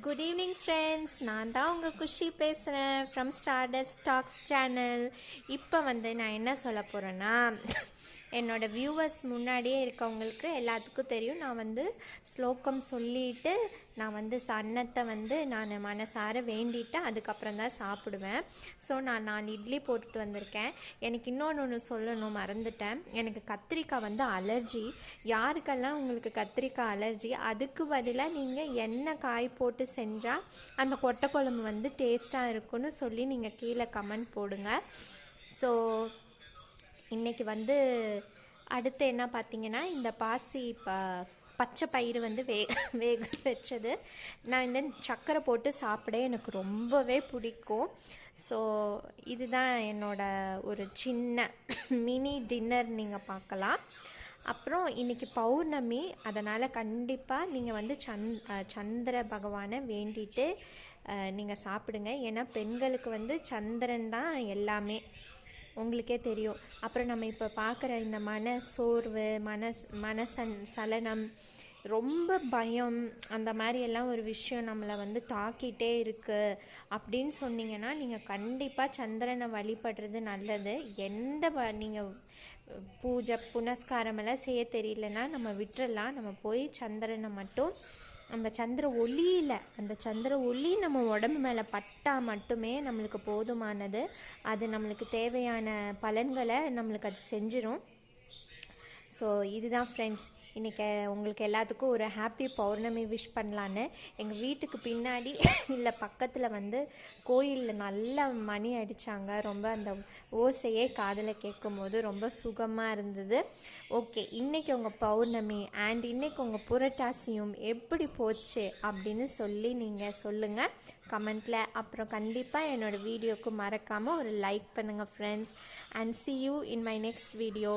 Good evening friends, நான் தான் உங்கள் குஷி பேசுகிறேன் ஃப்ரம் ஸ்டார்டஸ்ட் டாக்ஸ் சேனல். இப்போ நான் என்ன சொல்ல போகிறேன்னா, என்னோடய வியூவர்ஸ் முன்னாடியே இருக்கவங்களுக்கு எல்லாத்துக்கும் தெரியும். நான் ஸ்லோகம் சொல்லிவிட்டு நான் அன்னத்தை நான் மனசார வேண்டிட்டு அதுக்கப்புறம் தான் சாப்பிடுவேன். ஸோ நான் இட்லி போட்டுட்டு வந்திருக்கேன். எனக்கு இன்னொன்று சொல்லணும், மறந்துட்டேன். எனக்கு கத்திரிக்காய் அலர்ஜி. யாருக்கெல்லாம் உங்களுக்கு கத்திரிக்காய் அலர்ஜி, அதுக்கு பதிலாக நீங்கள் என்ன காய் போட்டு செஞ்சால் அந்த கொட்டை குழம்பு டேஸ்ட்டாக இருக்குன்னு சொல்லி நீங்கள் கீழே கமெண்ட் போடுங்க. ஸோ இன்றைக்கி அடுத்து என்ன பார்த்தீங்கன்னா, இந்த பாசி பச்சை பயிறு வேக வச்சது நான் சர்க்கரை போட்டு சாப்பிட எனக்கு ரொம்பவே பிடிக்கும். ஸோ இதுதான் என்னோடய ஒரு சின்ன மினி டின்னர் நீங்கள் பார்க்கலாம். அப்புறம் இன்றைக்கி பௌர்ணமி, அதனால் கண்டிப்பாக நீங்கள் சந்திர பகவானை வேண்டிட்டு நீங்கள் சாப்பிடுங்க. ஏன்னா பெண்களுக்கு சந்திரன் தான் எல்லாமே, உங்களுக்கே தெரியும். அப்புறம் நம்ம இப்போ பார்க்குற இந்த சோர்வு, சலனம், ரொம்ப பயம், அந்த மாதிரி எல்லாம் ஒரு விஷயம் நம்மளை தாக்கிட்டே இருக்குது அப்படின்னு சொன்னீங்கன்னா, நீங்கள் கண்டிப்பாக சந்திரனை வழிபடுறது நல்லது. நீங்கள் பூஜை புனஸ்காரமெல்லாம் செய்ய தெரியலன்னா நம்ம விட்டுறலாம். நம்ம போய் சந்திரனை மட்டும், அந்த சந்திர ஒளி நம்ம உடம்பு மேலே பட்டால் மட்டுமே நம்மளுக்கு போதுமானது. அது நம்மளுக்கு தேவையான பலன்களை நம்மளுக்கு அது செஞ்சிடும். ஸோ இதுதான் ஃப்ரெண்ட்ஸ், இன்றைக்கி உங்களுக்கு எல்லாத்துக்கும் ஒரு ஹாப்பி பௌர்ணமி விஷ் பண்ணலான்னு. எங்கள் வீட்டுக்கு பின்னாடி இல்லை பக்கத்தில் கோயிலில் நல்ல மணி அடித்தாங்க. ரொம்ப அந்த ஓசையே காதில் கேட்கும் போது ரொம்ப சுகமாக இருந்தது. ஓகே, இன்றைக்கி உங்கள் பௌர்ணமி அண்ட் இன்றைக்கி உங்கள் புரட்டாசியும் எப்படி போச்சு அப்படின்னு சொல்லி நீங்கள் சொல்லுங்கள் கமெண்ட்டில். அப்புறம் கண்டிப்பாக என்னோடய வீடியோவுக்கு மறக்காமல் ஒரு லைக் பண்ணுங்கள் friends. And see you in my next video.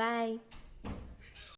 Bye.